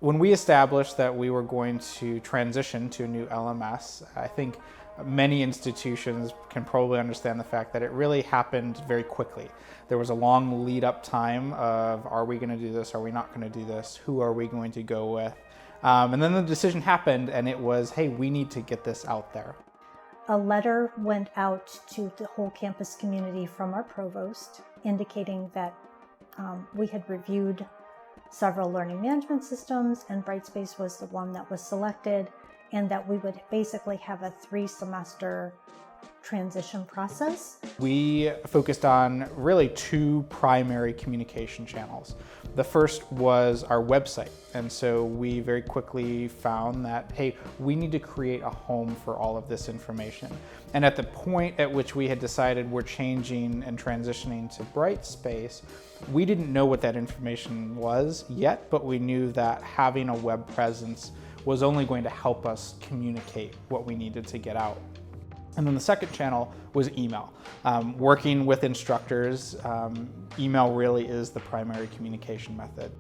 When we established that we were going to transition to a new LMS, I think many institutions can probably understand the fact that it really happened very quickly. There was a long lead up time of, are we going to do this? Are we not going to do this? Who are we going to go with? And then the decision happened, and it was, hey, we need to get this out there. A letter went out to the whole campus community from our provost indicating that we had reviewed several learning management systems, and Brightspace was the one that was selected, and that we would basically have a 3-semester transition process. We focused on really 2 primary communication channels. The first was our website, and so we very quickly found that, hey, we need to create a home for all of this information. And at the point at which we had decided we're changing and transitioning to Brightspace, we didn't know what that information was yet, but we knew that having a web presence was only going to help us communicate what we needed to get out. And then the second channel was email. Working with instructors, email really is the primary communication method.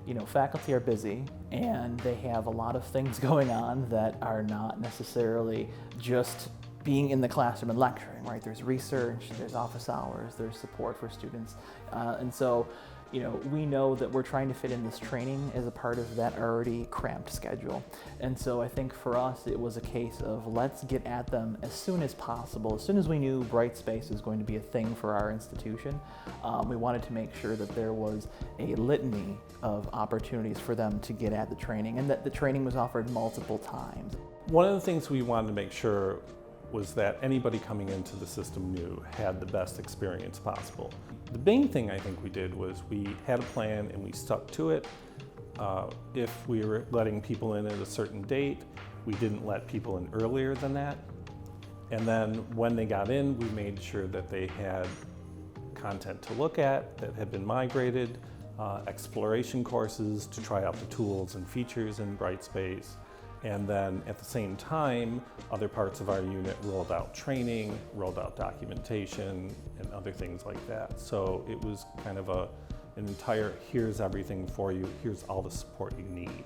You know, faculty are busy and they have a lot of things going on that are not necessarily just being in the classroom and lecturing, right? There's research, there's office hours, there's support for students. And so, you know, we know that we're trying to fit in this training as a part of that already cramped schedule. And so I think for us, it was a case of let's get at them as soon as possible. As soon as we knew Brightspace was going to be a thing for our institution, we wanted to make sure that there was a litany of opportunities for them to get at the training, and that the training was offered multiple times. One of the things we wanted to make sure was that anybody coming into the system new had the best experience possible. The main thing I think we did was we had a plan and we stuck to it. If we were letting people in at a certain date, we didn't let people in earlier than that. And then when they got in, we made sure that they had content to look at that had been migrated, exploration courses to try out the tools and features in Brightspace. And then at the same time, other parts of our unit rolled out training, rolled out documentation, and other things like that. So it was kind of an entire, here's everything for you, here's all the support you need.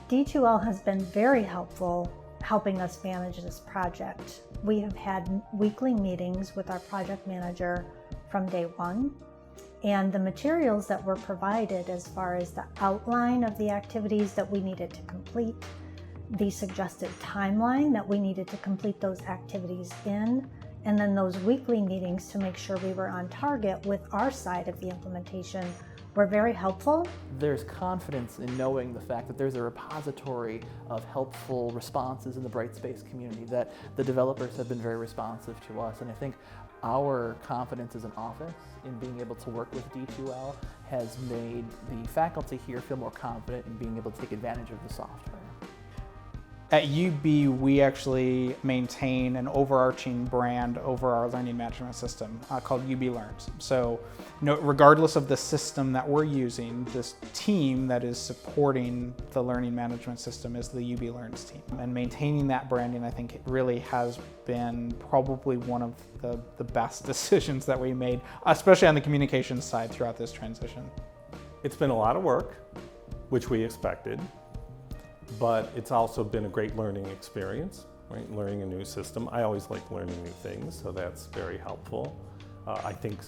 D2L has been very helpful helping us manage this project. We have had weekly meetings with our project manager from day one. And the materials that were provided as far as the outline of the activities that we needed to complete, the suggested timeline that we needed to complete those activities in, and then those weekly meetings to make sure we were on target with our side of the implementation were very helpful. There's confidence in knowing the fact that there's a repository of helpful responses in the Brightspace community, that the developers have been very responsive to us, and I think our confidence as an office in being able to work with D2L has made the faculty here feel more confident in being able to take advantage of the software. At UB, we actually maintain an overarching brand over our learning management system called UB Learns. So regardless of the system that we're using, this team that is supporting the learning management system is the UB Learns team. And maintaining that branding, I think, it really has been probably one of the best decisions that we made, especially on the communications side throughout this transition. It's been a lot of work, which we expected. But it's also been a great learning experience, right? Learning a new system. I always like learning new things, so that's very helpful. I think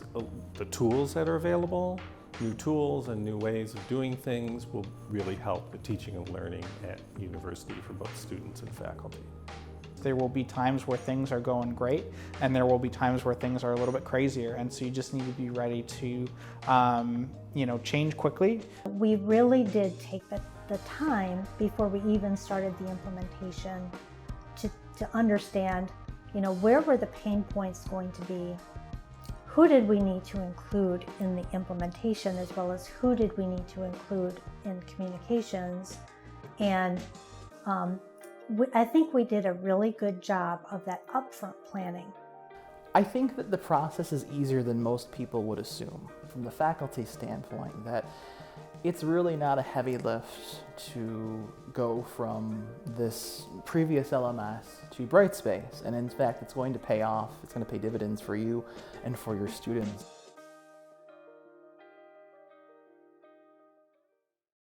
the tools that are available, new tools and new ways of doing things will really help the teaching and learning at university for both students and faculty. There will be times where things are going great, and there will be times where things are a little bit crazier, and so you just need to be ready to change quickly. We really did take the time before we even started the implementation to understand, where were the pain points going to be? Who did we need to include in the implementation, as well as who did we need to include in communications? And I think we did a really good job of that upfront planning. I think that the process is easier than most people would assume from the faculty standpoint, that it's really not a heavy lift to go from this previous LMS to Brightspace. And in fact, it's going to pay off. It's going to pay dividends for you and for your students.